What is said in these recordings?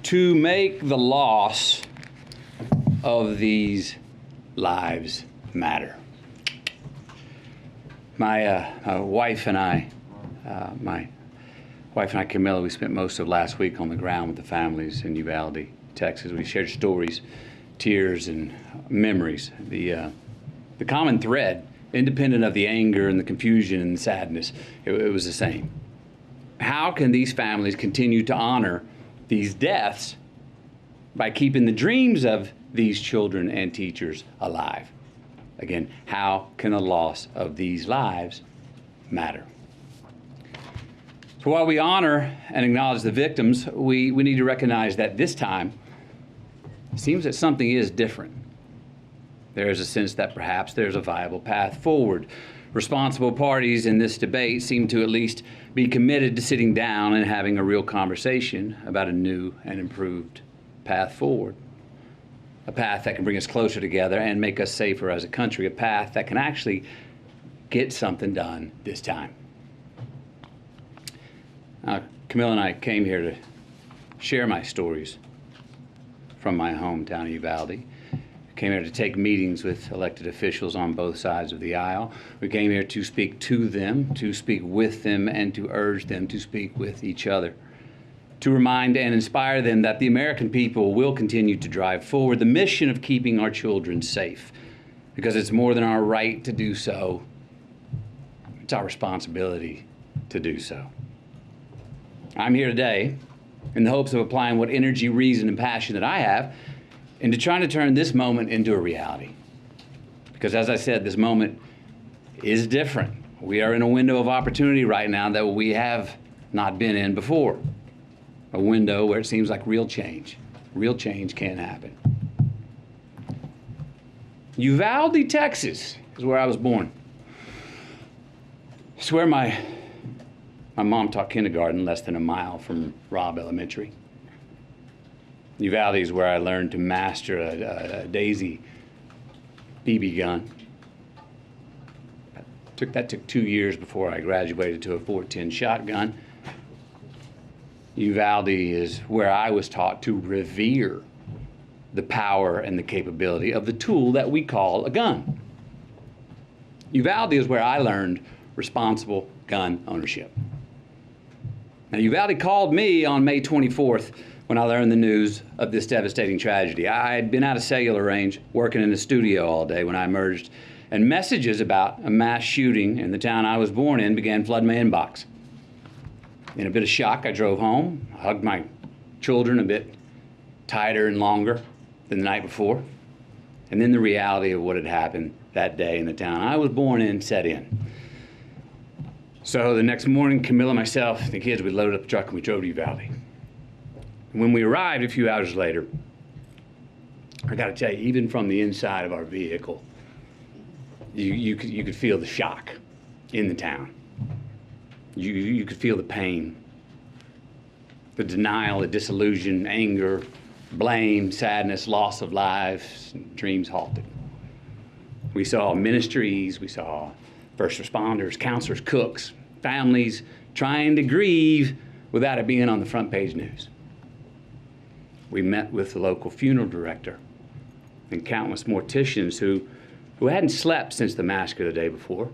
To make the loss of these lives matter. My wife and I, Camilla, we spent most of last week on the ground with the families in Uvalde, Texas. We shared stories, tears, and memories. The common thread, independent of the anger and the confusion and the sadness, it was the same. How can these families continue to honor these deaths by keeping the dreams of these children and teachers alive? Again, how can the loss of these lives matter? So while we honor and acknowledge the victims, we need to recognize that this time, it seems that something is different. There is a sense that perhaps there's a viable path forward. Responsible parties in this debate seem to at least be committed to sitting down and having a real conversation about a new and improved path forward. A path that can bring us closer together and make us safer as a country. A path that can actually get something done this time. Camilla and I came here to share my stories from my hometown of Uvalde. Came here to take meetings with elected officials on both sides of the aisle. We came here to speak to them, to speak with them, and to urge them to speak with each other. To remind and inspire them that the American people will continue to drive forward the mission of keeping our children safe, because it's more than our right to do so. It's our responsibility to do so. I'm here today in the hopes of applying what energy, reason, and passion that I have into trying to turn this moment into a reality. Because as I said, this moment is different. We are in a window of opportunity right now that we have not been in before. A window where it seems like real change can happen. Uvalde, Texas is where I was born. It's where my mom taught kindergarten less than a mile from Robb Elementary. Uvalde is where I learned to master a Daisy BB gun. That took 2 years before I graduated to a .410 shotgun. Uvalde is where I was taught to revere the power and the capability of the tool that we call a gun. Uvalde is where I learned responsible gun ownership. Now, Uvalde called me on May 24th when I learned the news of this devastating tragedy. I had been out of cellular range, working in the studio all day when I emerged, and messages about a mass shooting in the town I was born in began flooding my inbox. In a bit of shock, I drove home, hugged my children a bit tighter and longer than the night before, and then the reality of what had happened that day in the town I was born in set in. So the next morning, Camilla, myself, the kids, we loaded up the truck and we drove to Uvalde. When we arrived a few hours later, I got to tell you, even from the inside of our vehicle, you could feel the shock in the town. You could feel the pain, the denial, the disillusion, anger, blame, sadness, loss of lives, dreams halted. We saw ministries, we saw first responders, counselors, cooks, families trying to grieve without it being on the front page news. We met with the local funeral director and countless morticians who hadn't slept since the massacre the day before,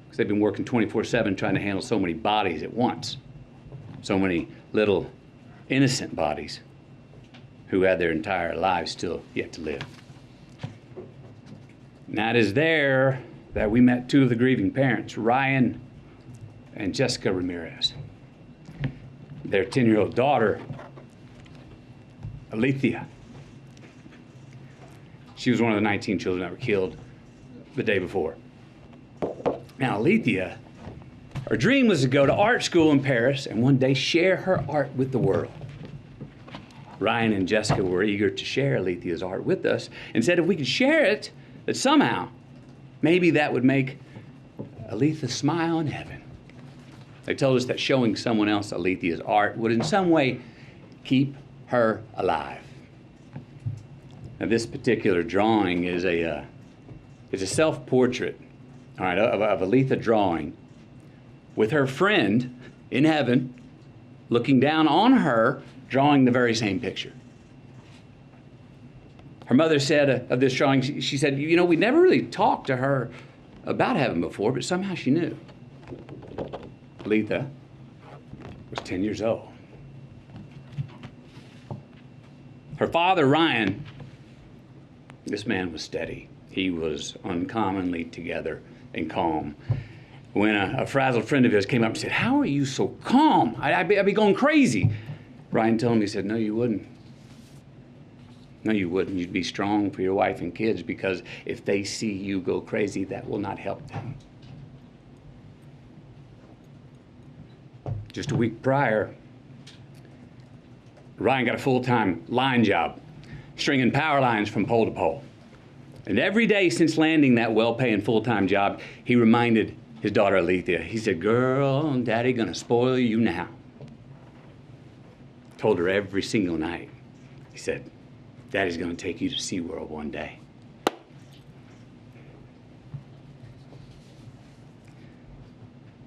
because they've been working 24/7 trying to handle so many bodies at once, so many little innocent bodies who had their entire lives still yet to live. And that is there that we met two of the grieving parents, Ryan and Jessica Ramirez. Their 10-year-old daughter, Alethea. She was one of the 19 children that were killed the day before. Now, Alethea, her dream was to go to art school in Paris and one day share her art with the world. Ryan and Jessica were eager to share Alethea's art with us and said if we could share it, that somehow, maybe that would make Alethea smile in heaven. They told us that showing someone else Alethea's art would in some way keep her alive. Now, this particular drawing is a self-portrait, all right, of Alethea drawing with her friend in heaven looking down on her, drawing the very same picture. Her mother said of this drawing, she said, you know, we never really talked to her about heaven before, but somehow she knew. Letha was 10 years old. Her father, Ryan, this man was steady. He was uncommonly together and calm. When a frazzled friend of his came up and said, how are you so calm? I'd be going crazy. Ryan told him, he said, no, you wouldn't. No, you wouldn't. You'd be strong for your wife and kids, because if they see you go crazy, that will not help them. Just a week prior, Ryan got a full-time line job, stringing power lines from pole to pole. And every day since landing that well-paying full-time job, he reminded his daughter Alethea, he said, girl, Daddy gonna spoil you now. Told her every single night. He said, Daddy's gonna take you to SeaWorld one day.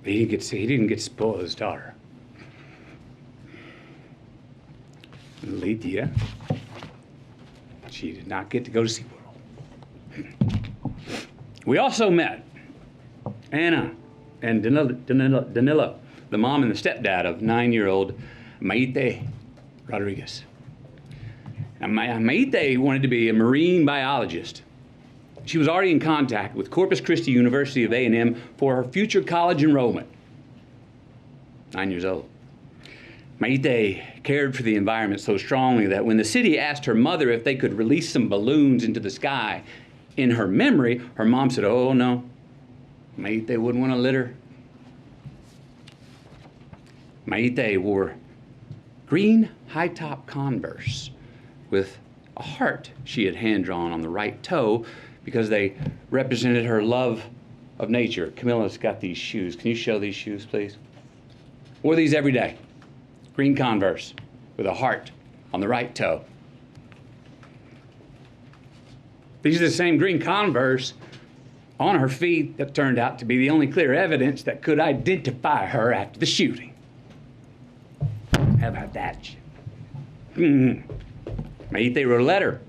But he didn't get to spoil his daughter. Alethea, she did not get to go to SeaWorld. We also met Anna and Danilo, the mom and the stepdad of 9-year-old Maite Rodriguez. Now, Maite wanted to be a marine biologist. She was already in contact with Corpus Christi University of A&M for her future college enrollment. 9 years old. Maite cared for the environment so strongly that when the city asked her mother if they could release some balloons into the sky in her memory, her mom said, oh no, Maite wouldn't want to litter. Maite wore green high-top Converse with a heart she had hand-drawn on the right toe because they represented her love of nature. Camilla's got these shoes. Can you show these shoes, please? Wore these every day. Green Converse with a heart on the right toe. These are the same green Converse on her feet that turned out to be the only clear evidence that could identify her after the shooting. How about that? Maite wrote a letter.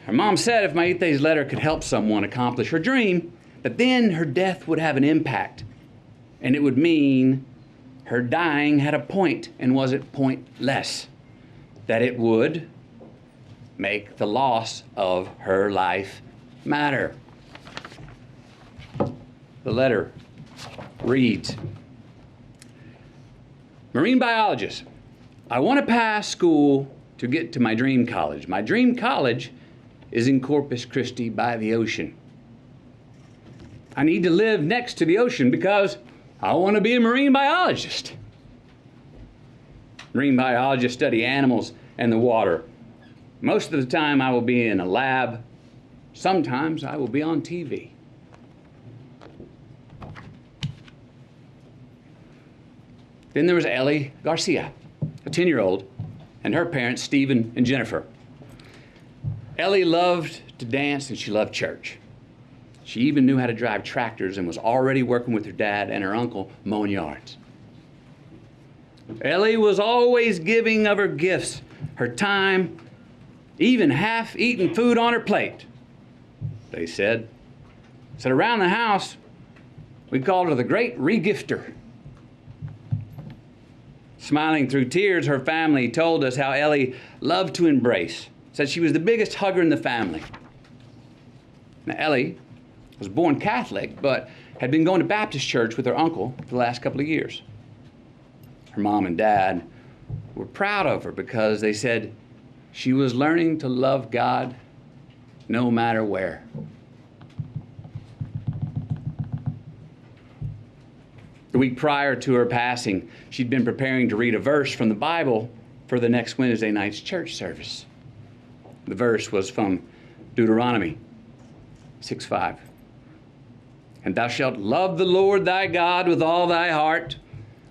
Her mom said if Maite's letter could help someone accomplish her dream, that then her death would have an impact. And it would mean her dying had a point and wasn't pointless. That it would make the loss of her life matter. The letter reads, Marine biologist, I want to pass school to get to my dream college. My dream college is in Corpus Christi by the ocean. I need to live next to the ocean because I want to be a marine biologist. Marine biologists study animals and the water. Most of the time I will be in a lab. Sometimes I will be on TV. Then there was Ellie Garcia, a 10-year-old, and her parents, Stephen and Jennifer. Ellie loved to dance and she loved church. She even knew how to drive tractors and was already working with her dad and her uncle mowing yards. Ellie was always giving of her gifts, her time, even half-eaten food on her plate. They said around the house, we called her the great regifter. Smiling through tears, her family told us how Ellie loved to embrace, said she was the biggest hugger in the family. Now, Ellie was born Catholic, but had been going to Baptist church with her uncle for the last couple of years. Her mom and dad were proud of her because they said she was learning to love God no matter where. The week prior to her passing, she'd been preparing to read a verse from the Bible for the next Wednesday night's church service. The verse was from Deuteronomy 6:5. And thou shalt love the Lord thy God with all thy heart,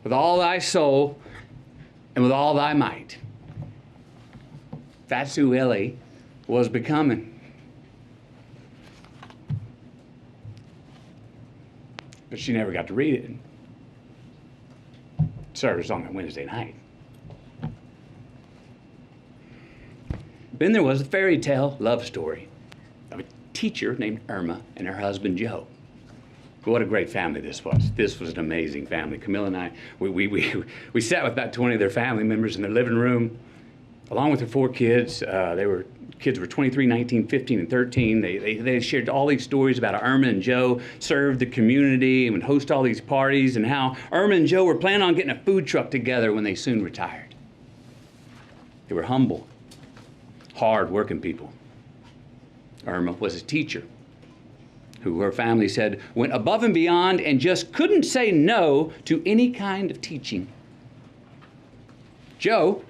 with all thy soul, and with all thy might. That's who Ellie was becoming. But she never got to read it. service on a Wednesday night. Then there was a fairy tale love story of a teacher named Irma and her husband Joe. What a great family this was. This was an amazing family. Camilla and I, we sat with about 20 of their family members in their living room, along with their 4 kids. Kids were 23, 19, 15, and 13. They shared all these stories about how Irma and Joe served the community and would host all these parties, and how Irma and Joe were planning on getting a food truck together when they soon retired. They were humble, hard-working people. Irma was a teacher who her family said went above and beyond and just couldn't say no to any kind of teaching. Joe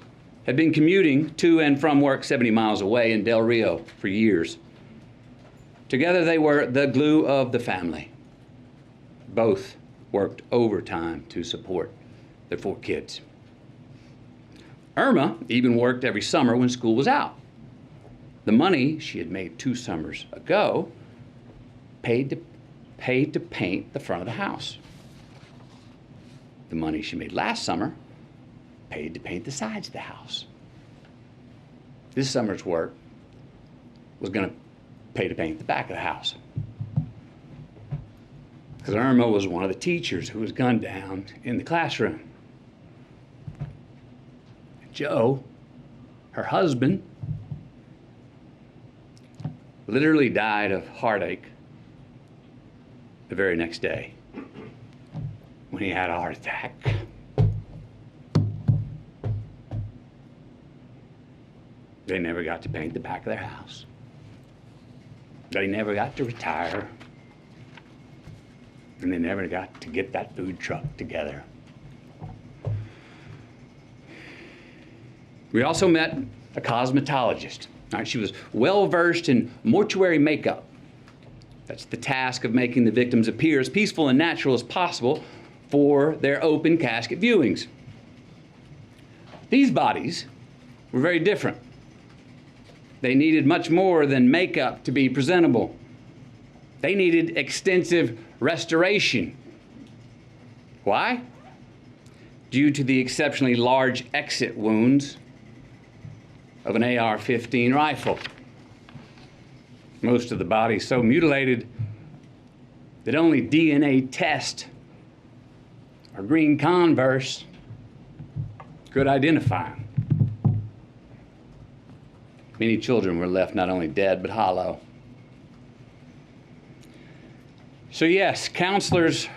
had been commuting to and from work 70 miles away in Del Rio for years. Together they were the glue of the family. Both worked overtime to support their 4 kids. Irma even worked every summer when school was out. The money she had made 2 summers ago paid to paint the front of the house. The money she made last summer paid to paint the sides of the house. This summer's work was going to pay to paint the back of the house. Because Irma was one of the teachers who was gunned down in the classroom. Joe, her husband, literally died of heartache the very next day when he had a heart attack. They never got to paint the back of their house. They never got to retire. And they never got to get that food truck together. We also met a cosmetologist. All right, she was well versed in mortuary makeup. That's the task of making the victims appear as peaceful and natural as possible for their open casket viewings. These bodies were very different. They needed much more than makeup to be presentable. They needed extensive restoration. Why? Due to the exceptionally large exit wounds of an AR-15 rifle. Most of the body so mutilated that only DNA test or green Converse could identify them. Many children were left not only dead but hollow. So yes, counselors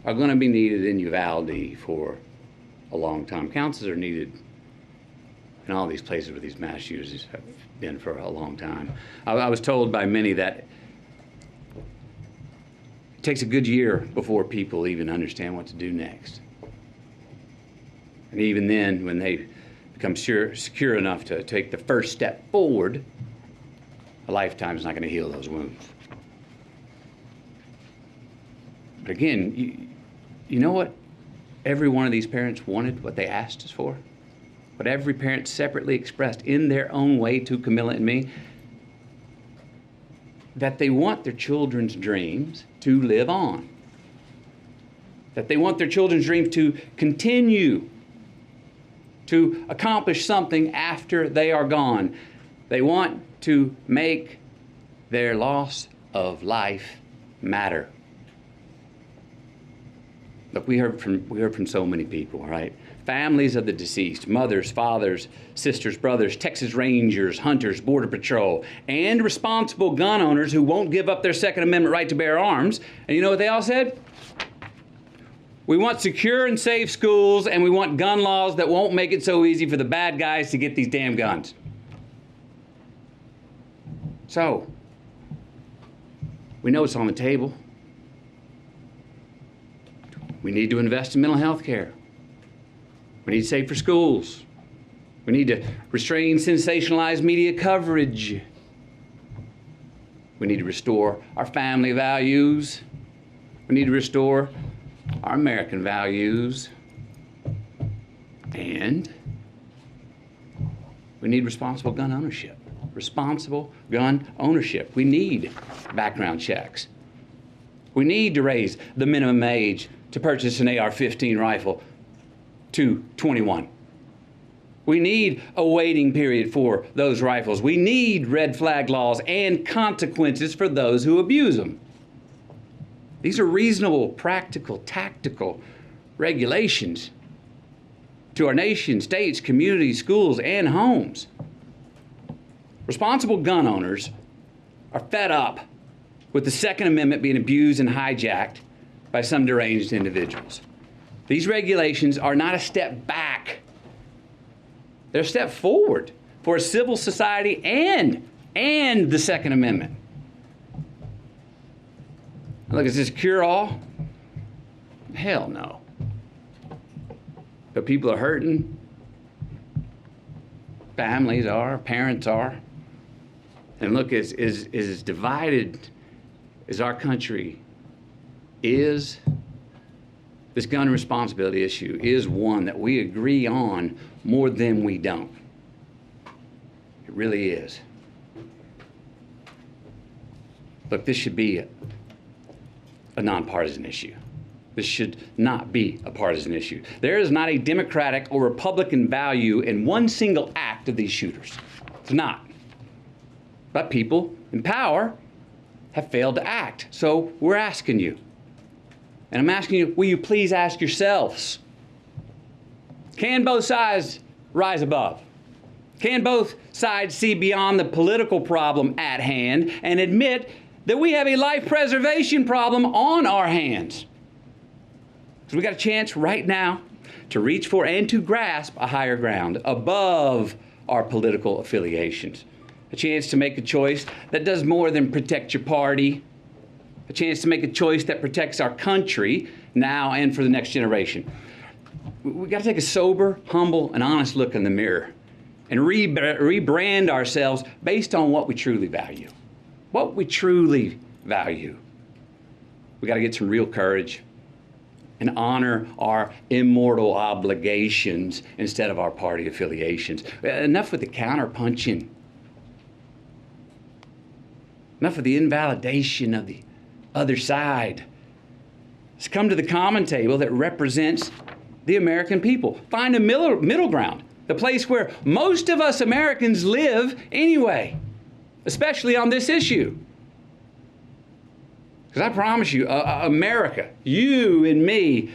are going to be needed in Uvalde for a long time. Counselors are needed in all these places where these mass shooters have been for a long time. I was told by many that it takes a good year before people even understand what to do next. And even then, when they become secure enough to take the first step forward, a lifetime is not going to heal those wounds. But again, you know what every one of these parents wanted, what they asked us for? What every parent separately expressed in their own way to Camilla and me? That they want their children's dreams to live on. That they want their children's dreams to continue to accomplish something after they are gone. They want to make their loss of life matter. Look, we heard from so many people, right? Families of the deceased, mothers, fathers, sisters, brothers, Texas Rangers, hunters, Border Patrol, and responsible gun owners who won't give up their Second Amendment right to bear arms. And you know what they all said? We want secure and safe schools, and we want gun laws that won't make it so easy for the bad guys to get these damn guns. So, we know it's on the table. We need to invest in mental health care. We need safer schools. We need to restrain sensationalized media coverage. We need to restore our family values. We need to restore our American values. And we need responsible gun ownership. Responsible gun ownership. We need background checks. We need to raise the minimum age to purchase an AR-15 rifle to 21. We need a waiting period for those rifles. We need red flag laws and consequences for those who abuse them. These are reasonable, practical, tactical regulations to our nation, states, communities, schools, and homes. Responsible gun owners are fed up with the Second Amendment being abused and hijacked by some deranged individuals. These regulations are not a step back. They're a step forward for a civil society and the Second Amendment. Look, is this cure-all? Hell no. But people are hurting. Families are, parents are. And look, as divided as our country is, this gun responsibility issue is one that we agree on more than we don't. It really is. Look, this should be a nonpartisan issue. This should not be a partisan issue. There is not a Democratic or Republican value in one single act of these shooters. It's not. But people in power have failed to act. So we're asking you. And I'm asking you, will you please ask yourselves, can both sides rise above? Can both sides see beyond the political problem at hand and admit that we have a life preservation problem on our hands? Because we got a chance right now to reach for and to grasp a higher ground above our political affiliations. A chance to make a choice that does more than protect your party. A chance to make a choice that protects our country now and for the next generation. We got to take a sober, humble, and honest look in the mirror and rebrand ourselves based on what we truly value. What we truly value. We got to get some real courage and honor our immortal obligations instead of our party affiliations. Enough with the counterpunching. Enough of the invalidation of the other side. Let's come to the common table that represents the American people. Find a middle ground, the place where most of us Americans live anyway, especially on this issue. Because I promise you, America, you and me,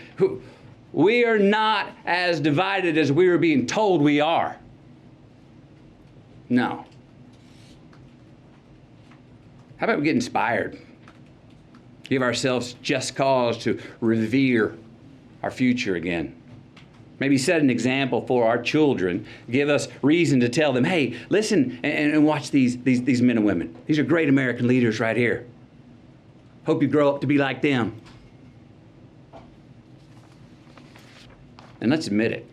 we are not as divided as we are being told we are. No. How about we get inspired? Give ourselves just cause to revere our future again. Maybe set an example for our children. Give us reason to tell them, hey, listen and watch these men and women. These are great American leaders right here. Hope you grow up to be like them. And let's admit it.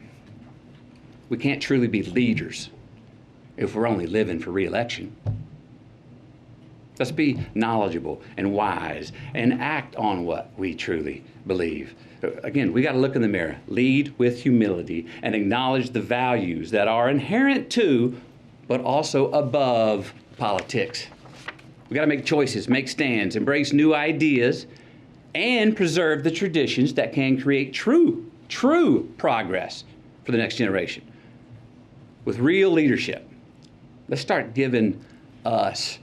We can't truly be leaders if we're only living for re-election. Let's be knowledgeable and wise and act on what we truly believe. Again, we got to look in the mirror, lead with humility, and acknowledge the values that are inherent to, but also above politics. We got to make choices, make stands, embrace new ideas, and preserve the traditions that can create true progress for the next generation. With real leadership, let's start giving us,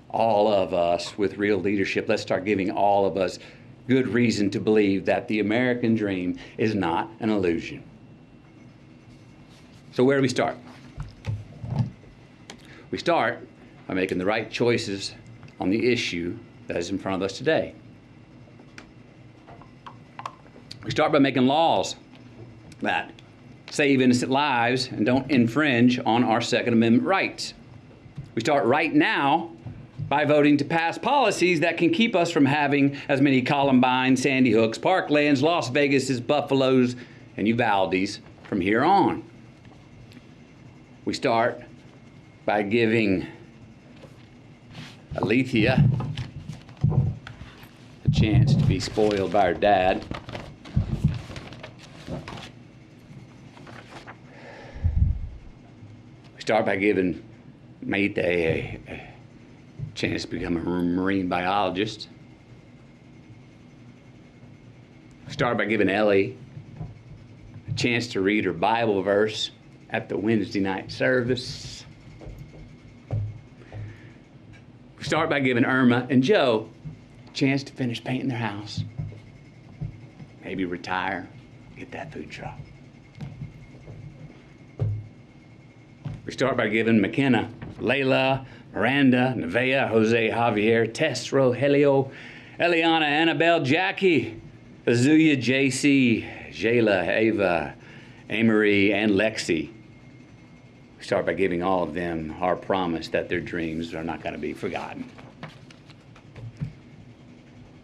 all of us with real leadership, let's start giving all of us good reason to believe that the American dream is not an illusion. So where do we start? We start by making the right choices on the issue that is in front of us today. We start by making laws that save innocent lives and don't infringe on our Second Amendment rights. We start right now by voting to pass policies that can keep us from having as many Columbine, Sandy Hooks, Parklands, Las Vegases, Buffaloes, and Uvaldes from here on. We start by giving Alethea a chance to be spoiled by her dad. We start by giving Mayte a chance to become a marine biologist. We start by giving Ellie a chance to read her Bible verse at the Wednesday night service. We start by giving Irma and Joe a chance to finish painting their house. Maybe retire, get that food truck. We start by giving McKenna, Layla, Miranda, Nevaeh, Jose, Javier, Tess, Rogelio, Eliana, Annabelle, Jackie, Azuya, JC, Jayla, Ava, Amory, and Lexi. We start by giving all of them our promise that their dreams are not going to be forgotten.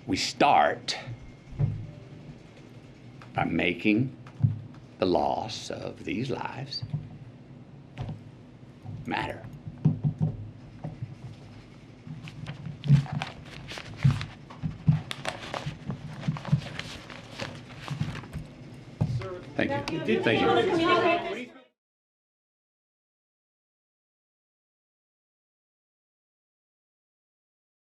We start by making the loss of these lives matter. Thank you. Thank you.